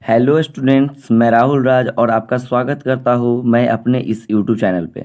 Hello students, मैं राहुल राज और आपका स्वागत करता हूँ मैं अपने इस यूट्यूब चैनल पे।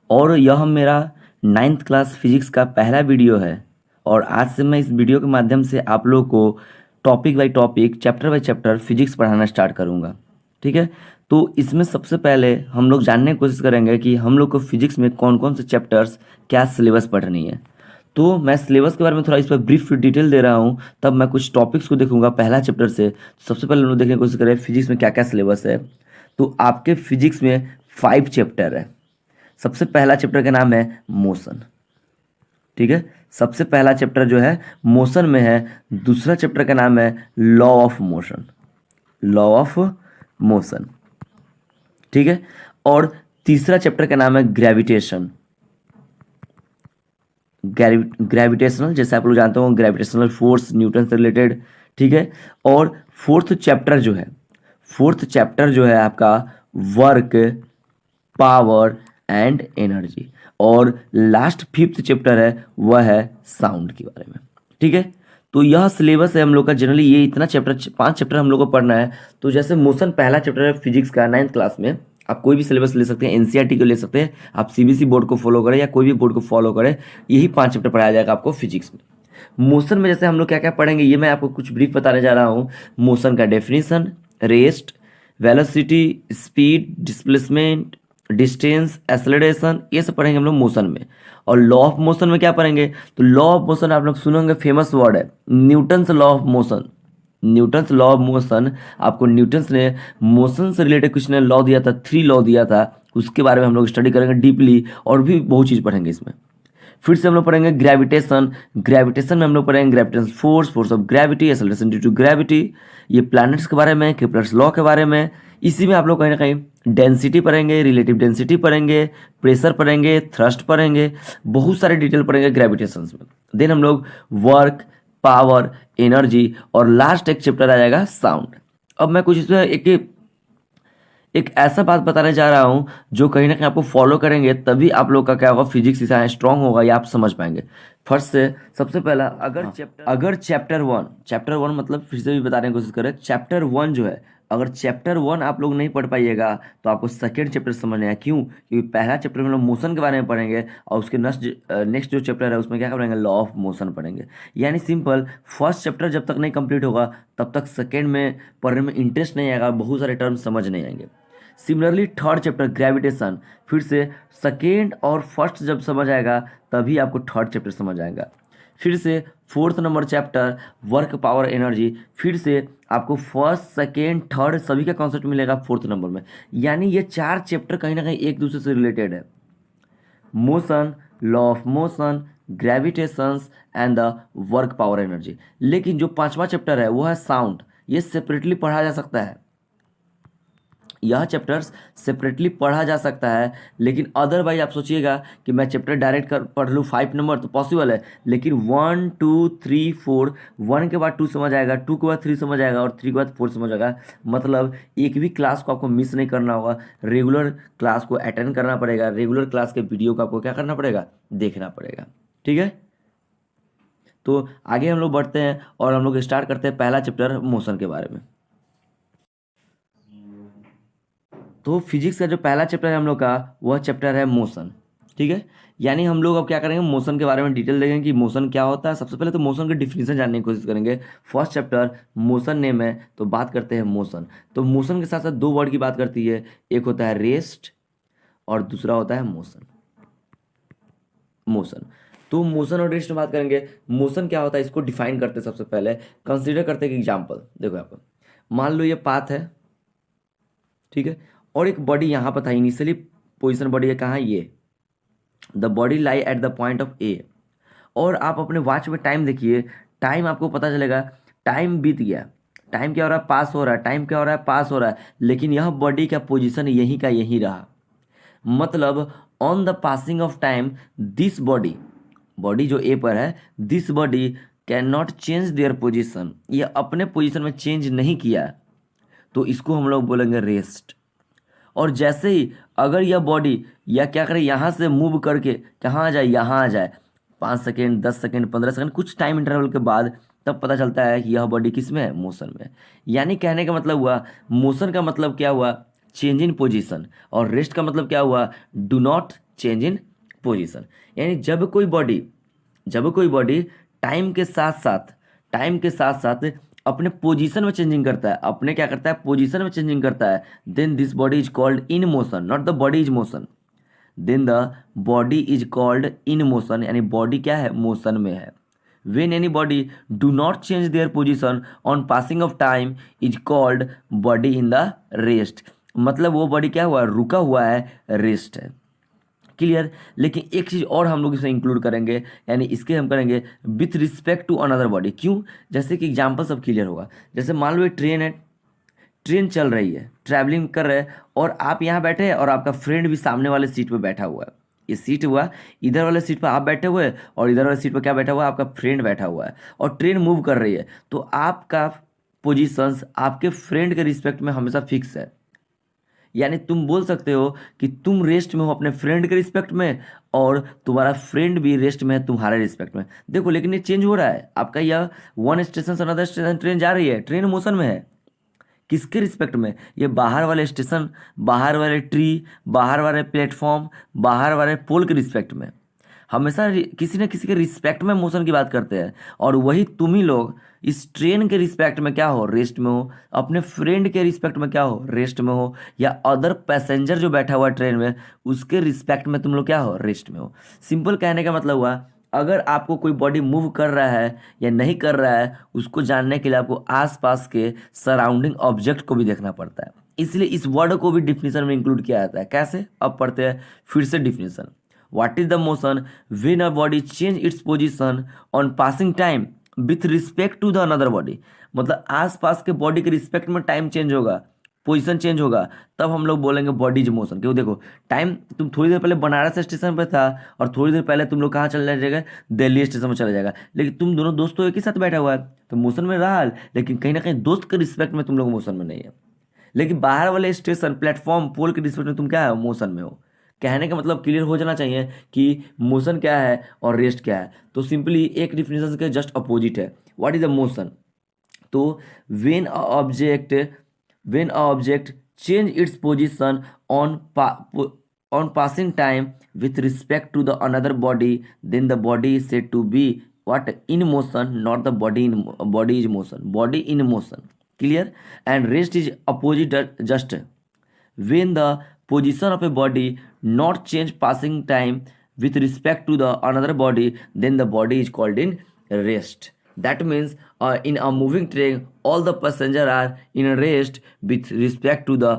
और यह मेरा नाइन्थ क्लास फिजिक्स का पहला वीडियो है। और आज से मैं इस वीडियो के माध्यम से आप लोगों को topic by topic, chapter by chapter physics पढ़ाना स्टार्ट करूँगा। ठीक है। तो इसमें सबसे पहले हम लोग जानने की कोशिश करेंगे कि हम लोग को फिजिक्स में कौन कौन से चैप्टर्स, क्या सिलेबस पढ़नी है। तो मैं सिलेबस के बारे में थोड़ा इस पर ब्रीफ डिटेल दे रहा हूँ, तब मैं कुछ टॉपिक्स को देखूंगा पहला चैप्टर से। सबसे पहले हम लोग देखने की कोशिश करें फिजिक्स में क्या क्या सिलेबस है। तो आपके फिजिक्स में 5 चैप्टर है। सबसे पहला चैप्टर का नाम है मोशन। ठीक है। सबसे पहला चैप्टर जो है मोशन में है। दूसरा चैप्टर का नाम है law of motion. Law of motion. ठीक है। और तीसरा चैप्टर का नाम है ग्रेविटेशन। ग्रेविटेशनल, जैसे आप लोग जानते हो, ग्रेविटेशनल फोर्स, न्यूटन से रिलेटेड। ठीक है। और फोर्थ चैप्टर जो है आपका वर्क, पावर एंड एनर्जी। और लास्ट फिफ्थ चैप्टर है वह है साउंड के बारे में। ठीक है। तो यह सिलेबस है हम लोग का। जनरली ये इतना चैप्टर, 5 चैप्टर हम लोग को पढ़ना है। तो जैसे मोशन पहला चैप्टर है फिजिक्स का, 9th क्लास में। आप कोई भी सिलेबस ले सकते हैं, एनसीईआरटी को ले सकते हैं, आप सीबीएसई बोर्ड को फॉलो करें या कोई भी बोर्ड को फॉलो करें। यही 5 चैप्टर पढ़ाया जाएगा आपको फिजिक्स में। मोशन में जैसे हम लोग क्या क्या पढ़ेंगे, ये मैं आपको कुछ ब्रीफ बताने जा रहा हूँ। मोशन का definition, rest, velocity, speed, displacement, distance, acceleration, ये सब पढ़ेंगे हम लोग मोशन में। और लॉ ऑफ मोशन में क्या पढ़ेंगे, तो लॉ ऑफ मोशन आप लोग सुनेंगे, फेमस वर्ड है Newton's law of motion. Newton's law of motion, आपको न्यूटन्स ने मोशन से रिलेटेड कुछ ने लॉ दिया था, 3 लॉ दिया था। उसके बारे में हम लोग स्टडी करेंगे डीपली, और भी बहुत चीज़ पढ़ेंगे इसमें। फिर से हम लोग पढ़ेंगे ग्रेविटेशन। ग्रेविटेशन में हम लोग पढ़ेंगे gravitation force, force of gravity, acceleration due to gravity, ये प्लैनेट्स के बारे में, केप्लर्स लॉ के बारे में। इसी में आप लोग कहीं ना कहीं डेंसिटी पढ़ेंगे, रिलेटिव डेंसिटी पढ़ेंगे, प्रेशर पढ़ेंगे, थ्रस्ट पढ़ेंगे, बहुत सारे डिटेल पढ़ेंगे ग्रेविटेशन में। देन हम लोग वर्क, पावर, एनर्जी, और लास्ट एक चैप्टर आ जाएगा साउंड। अब मैं कुछ इसमें एक ऐसा बात बताने जा रहा हूं जो कहीं ना कहीं आपको फॉलो करेंगे तभी आप लोग का क्या होगा, फिजिक्स इतना स्ट्रांग होगा या आप समझ पाएंगे। फर्स्ट से सबसे पहला, अगर चैप्टर वन मतलब फिर से भी बताने की कोशिश करें, चैप्टर वन जो है, अगर चैप्टर वन आप लोग नहीं पढ़ पाइएगा तो आपको सेकेंड चैप्टर समझ नहीं आया। क्यों? क्योंकि पहला चैप्टर में हम लोग मोशन के बारे में पढ़ेंगे, और उसके नेक्स्ट जो चैप्टर है उसमें क्या पढ़ेंगे, लॉ ऑफ मोशन पढ़ेंगे। यानी सिंपल, फर्स्ट चैप्टर जब तक नहीं कंप्लीट होगा तब तक सेकेंड में पढ़ने में इंटरेस्ट नहीं आएगा, बहुत सारे टर्म समझ नहीं आएंगे। सिमिलरली थर्ड चैप्टर ग्रेविटेशन, फिर से सेकेंड और फर्स्ट जब समझ आएगा तभी आपको थर्ड चैप्टर समझ आएगा। फिर से fourth number chapter work, power, energy, फिर से आपको फर्स्ट, सेकेंड, थर्ड सभी का कॉन्सेप्ट मिलेगा फोर्थ नंबर में। यानी ये 4 चैप्टर कहीं ना कहीं एक दूसरे से रिलेटेड है। Motion, law of motion, gravitations and the work, power, energy. लेकिन जो 5वां चैप्टर है वो है साउंड। ये सेपरेटली पढ़ा जा सकता है, यह चैप्टर्स सेपरेटली पढ़ा जा सकता है। लेकिन अदरवाइज आप सोचिएगा कि मैं चैप्टर डायरेक्ट कर पढ़ लूँ 5 नंबर, तो पॉसिबल है। लेकिन 1 2 3 4, 1 के बाद 2 समझ आएगा, 2 के बाद 3 समझ आएगा, और 3 के बाद 4 समझ आएगा। मतलब एक भी क्लास को आपको मिस नहीं करना होगा, रेगुलर क्लास को अटेंड करना पड़ेगा, रेगुलर क्लास के वीडियो को आपको क्या करना पड़ेगा, देखना पड़ेगा। ठीक है। तो आगे हम लोग बढ़ते हैं और हम लोग स्टार्ट करते हैं पहला चैप्टर मोशन के बारे में। तो फिजिक्स का जो पहला चैप्टर है हम लोग का, वह चैप्टर है मोशन। ठीक है। यानी हम लोग अब क्या करेंगे, मोशन के बारे में डिटेल देखेंगे कि मोशन क्या होता है। सबसे पहले तो मोशन का डिफिनीशन जानने की कोशिश करेंगे। फर्स्ट चैप्टर मोशन नेम है, तो बात करते हैं मोशन। तो मोशन के साथ साथ 2 वर्ड की बात करती है, एक होता है रेस्ट और दूसरा होता है मोशन। मोशन, तो मोशन और रेस्ट में बात करेंगे। मोशन क्या होता है इसको डिफाइन करते हैं। सबसे पहले कंसिडर करते हैं कि एग्जाम्पल देखो, यहाँ पर मान लो ये पाथ है, ठीक है, और एक बॉडी यहाँ पर था, इनिशियली पोजीशन बॉडी है कहाँ, ये the body lie at the point of A. और आप अपने वॉच में टाइम देखिए, टाइम आपको पता चलेगा, टाइम बीत गया, टाइम क्या हो रहा है, पास हो रहा है, टाइम क्या हो रहा है, पास हो रहा है, लेकिन यह बॉडी का पोजीशन यहीं का यहीं रहा। मतलब on the passing of time this body, body जो ए पर है, this body can not change their position, ये अपने पोजीशन में चेंज नहीं किया, तो इसको हम लोग बोलेंगे रेस्ट। और जैसे ही अगर यह बॉडी या क्या करे, यहाँ से मूव करके कहाँ आ जाए, यहाँ आ जाए, 5 सेकेंड, 10 सेकेंड, 15 सेकेंड, कुछ टाइम इंटरवल के बाद, तब पता चलता है कि यह बॉडी किस में है, मोशन में। यानी कहने का मतलब हुआ, मोशन का मतलब क्या हुआ, चेंज इन पोजीशन, और रेस्ट का मतलब क्या हुआ, do not change in position. यानी जब कोई बॉडी टाइम के साथ साथ अपने पोजीशन में चेंजिंग करता है, अपने क्या करता है, पोजीशन में चेंजिंग करता है, then this body is called in motion, not the body is motion, then the body is called in motion, यानी बॉडी क्या है, मोशन में है। When any body do not change their position on passing of time is called body in the rest। मतलब वो body क्या हुआ, रुका हुआ है, रेस्ट है। क्लियर। लेकिन एक चीज़ और हम लोग इसे इंक्लूड करेंगे, यानी इसके हम करेंगे with respect to another body. क्यों? जैसे कि एग्जाम्पल सब क्लियर होगा। जैसे मान लो एक ट्रेन है, ट्रेन चल रही है, ट्रैवलिंग कर रहे हैं, और आप यहाँ बैठे हैं और आपका फ्रेंड भी सामने वाले सीट पे बैठा हुआ है। ये सीट हुआ, इधर वाले सीट पर आप बैठे हुए हैं और इधर वाले सीट पर क्या बैठा हुआ है, आपका फ्रेंड बैठा हुआ है, और ट्रेन मूव कर रही है, तो आपका पोजीशंस आपके फ्रेंड के रिस्पेक्ट में हमेशा फिक्स है। यानी तुम बोल सकते हो कि तुम रेस्ट में हो अपने फ्रेंड के रिस्पेक्ट में, और तुम्हारा फ्रेंड भी रेस्ट में है तुम्हारे रिस्पेक्ट में। देखो लेकिन ये चेंज हो रहा है आपका, यह वन स्टेशन से अनदर स्टेशन ट्रेन जा रही है, ट्रेन मोशन में है, किसके रिस्पेक्ट में, ये बाहर वाले स्टेशन, बाहर वाले ट्री, बाहर वाले प्लेटफॉर्म, बाहर वाले पोल के रिस्पेक्ट में। हमेशा किसी न किसी के रिस्पेक्ट में मोशन की बात करते हैं, और वही तुम ही लोग इस ट्रेन के रिस्पेक्ट में क्या हो, रेस्ट में हो, अपने फ्रेंड के रिस्पेक्ट में क्या हो, रेस्ट में हो, या अदर पैसेंजर जो बैठा हुआ है ट्रेन में उसके रिस्पेक्ट में तुम लोग क्या हो, रेस्ट में हो। सिंपल कहने का मतलब हुआ, अगर आपको कोई बॉडी मूव कर रहा है या नहीं कर रहा है, उसको जानने के लिए आपको आसपास के सराउंडिंग ऑब्जेक्ट को भी देखना पड़ता है। इसलिए इस वर्ड को भी डिफिनीशन में इंक्लूड किया जाता है। कैसे? अब पढ़ते हैं फिर से definition. What is the motion when a body change its position on passing time with respect to the another body. मतलब आसपास के बॉडी के रिस्पेक्ट में टाइम चेंज होगा, पोजीशन चेंज होगा, तब हम लोग बोलेंगे बॉडी इज मोशन। क्यों? देखो टाइम, तुम थोड़ी देर पहले बनारस स्टेशन पे था और थोड़ी देर पहले तुम लोग कहाँ चले जाएगा, दिल्ली स्टेशन में चला जाएगा, लेकिन तुम दोनों दोस्त तो एक ही साथ बैठा हुआ है, तो मोशन में रहा, लेकिन कहीं ना कहीं दोस्त के रिस्पेक्ट में तुम लोग मोशन में नहीं है। लेकिन बाहर वाले स्टेशन, प्लेटफॉर्म, पोल के रिस्पेक्ट में तुम क्या है, मोशन में हो। कहने का मतलब क्लियर हो जाना चाहिए कि मोशन क्या है और रेस्ट क्या है। तो सिंपली एक डिफिनेशन के जस्ट अपोजिट है। What is the motion? तो when a object change its position on passing time with respect to the another body, then the body is said to be what, in motion, not the body is motion, body in motion. Clear? And rest is opposite, just when the position of a body not change passing time with respect to the another body, then the body is called in rest. That means in a moving train all the passengers are in rest with respect to the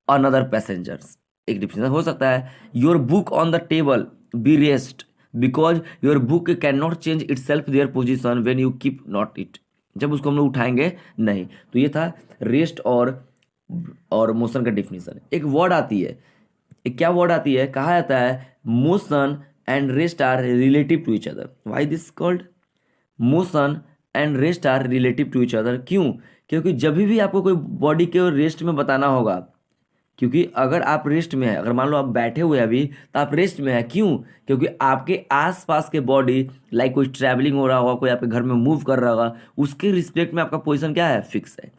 another passengers. एक definition हो सकता है, your book on the table be rest because your book cannot change itself their position when you keep not it। जब उसको हम लोग उठाएंगे नहीं। तो ये था रेस्ट और मोशन का डिफिनेशन। एक वर्ड आती है, एक क्या वर्ड आती है, कहा जाता है motion and rest are relative to each other. Why this called motion and rest are relative to each other? क्यों? क्योंकि जब भी आपको कोई बॉडी के रेस्ट में बताना होगा, क्योंकि अगर आप रेस्ट में है, अगर मान लो आप बैठे हुए अभी तो आप रेस्ट में है। क्यों? क्योंकि आपके आसपास के बॉडी, लाइक कोई ट्रैवलिंग हो रहा होगा, कोई आपके घर में मूव कर रहा होगा, उसके रिस्पेक्ट में आपका पोजीशन क्या है, फिक्स है।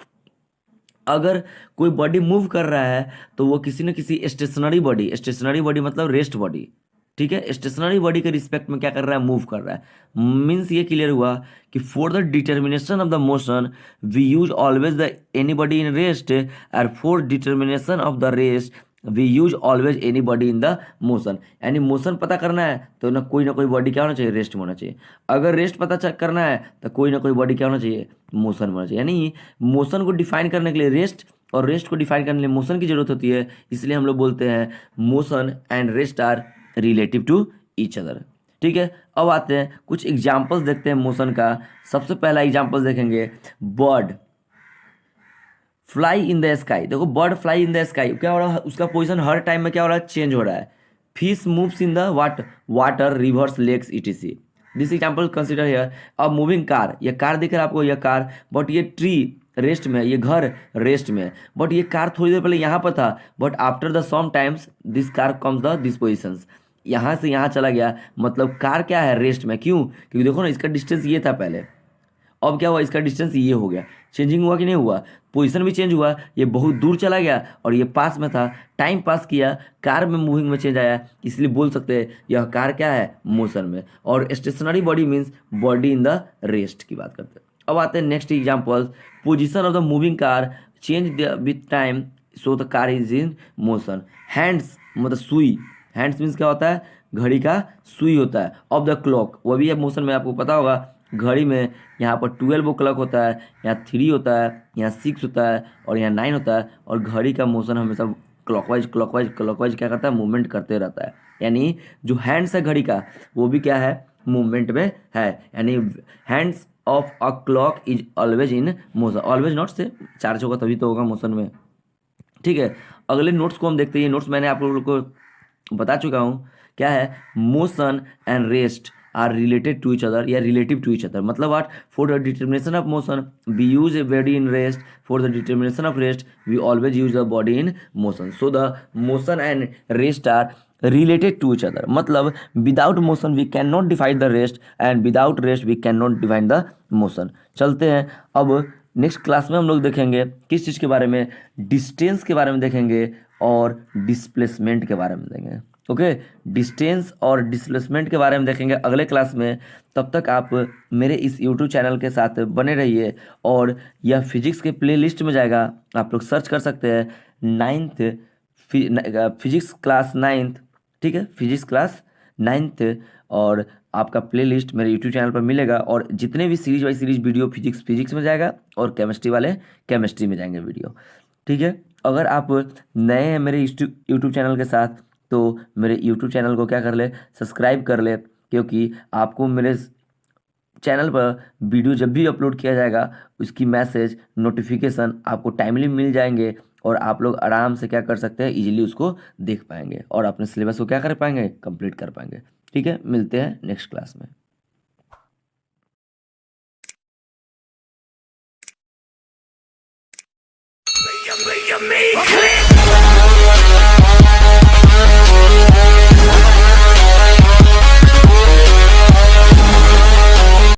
अगर कोई बॉडी मूव कर रहा है तो वो किसी न किसी स्टेशनरी बॉडी मतलब रेस्ट बॉडी, ठीक है, स्टेशनरी बॉडी के रिस्पेक्ट में क्या कर रहा है, मूव कर रहा है। मीन्स ये क्लियर हुआ कि for the determination of the motion we use always the any body in rest, और for determination of the rest we use always any body in the motion. यानी मोशन पता करना है तो ना कोई बॉडी क्या होना चाहिए, रेस्ट में होना चाहिए। अगर रेस्ट पता करना है तो कोई ना कोई बॉडी क्या होना चाहिए, मोशन में होना चाहिए। यानी मोशन को डिफाइन करने के लिए रेस्ट और रेस्ट को डिफाइन करने के लिए मोशन की जरूरत होती है। इसलिए हम लोग बोलते हैं motion and rest are relative to each other. ठीक है, अब आते हैं कुछ एग्जाम्पल्स देखते हैं मोशन का। सबसे पहला एग्जाम्पल देखेंगे, bird fly in the sky. देखो bird fly in the sky, क्या हो रहा है, उसका पोजीशन हर टाइम में क्या हो रहा है, चेंज हो रहा है। Fish moves in the water, rivers, lakes, etc. This example consider here. अब मूविंग कार, ये कार दिख रहा है आपको, यह कार, बट ये ट्री रेस्ट में है, ये घर रेस्ट में है, बट ये कार थोड़ी देर पहले यहाँ पर था, but after the some times this car comes the this positions, यहाँ से यहाँ चला गया, मतलब कार क्या है, रेस्ट में। क्यों? क्योंकि देखो ना इसका डिस्टेंस ये था पहले, अब क्या हुआ, इसका डिस्टेंस ये हो गया, चेंजिंग हुआ कि नहीं हुआ, पोजीशन भी चेंज हुआ, ये बहुत दूर चला गया और ये पास में था, टाइम पास किया, कार में मूविंग में चेंज आया, इसलिए बोल सकते हैं यह कार क्या है, मोशन में। और stationary body means body in the rest की बात करते हैं। अब आते हैं next example, position of the moving car change with time so the car is in motion. Hands मतलब सुई, हैंड्स मीन्स क्या होता है, घड़ी का सुई होता है। ऑफ द क्लॉक वो भी है मोशन में, आपको पता होगा घड़ी में यहाँ पर 12 ओ क्लॉक होता है, यहाँ 3 होता है, यहाँ 6 होता है और यहाँ 9 होता है। और घड़ी का मोशन हमेशा क्लॉकवाइज क्लॉकवाइज क्लॉकवाइज क्या करता है, मूवमेंट करते रहता है। यानी जो हैंड्स है घड़ी का वो भी क्या है, मूवमेंट में है। यानी hands of a clock is always in motion, always not से चार्ज होगा तभी तो होगा मोशन में। ठीक है, अगले नोट्स को हम देखते हैं। ये नोट्स मैंने आप लोगों को बता चुका हूँ, क्या है, motion and rest are related to each other या रिलेटिव टू इच अदर। मतलब what, for the determination of motion we use a body in rest, for the determination of rest we always use the body in motion. So the motion and rest are related to each other. मतलब without motion we can not define the rest and without rest we can not define the motion. चलते हैं अब next class में हम लोग देखेंगे किस चीज़ के बारे में, डिस्टेंस के बारे में देखेंगे और डिस्प्लेसमेंट के बारे में देखेंगे। ओके, डिस्टेंस और डिस्प्लेसमेंट के बारे में देखेंगे अगले क्लास में। तब तक आप मेरे इस यूट्यूब चैनल के साथ बने रहिए। और यह फिजिक्स के प्लेलिस्ट में जाएगा, आप लोग सर्च कर सकते हैं, 9th फिजिक्स क्लास 9th, ठीक है, फिजिक्स क्लास 9th। और आपका प्लेलिस्ट मेरे यूट्यूब चैनल पर मिलेगा। और जितने भी series by series video physics में जाएगा और केमिस्ट्री वाले केमिस्ट्री में जाएंगे वीडियो। ठीक है, अगर आप नए हैं मेरे यूट्यूब चैनल के साथ तो मेरे यूट्यूब चैनल को क्या कर ले, सब्सक्राइब कर ले, क्योंकि आपको मेरे चैनल पर वीडियो जब भी अपलोड किया जाएगा उसकी मैसेज नोटिफिकेशन आपको टाइमली मिल जाएंगे और आप लोग आराम से क्या कर सकते हैं, इजीली उसको देख पाएंगे और अपने सिलेबस को क्या कर पाएंगे, कंप्लीट कर पाएंगे। ठीक है, मिलते हैं नेक्स्ट क्लास में।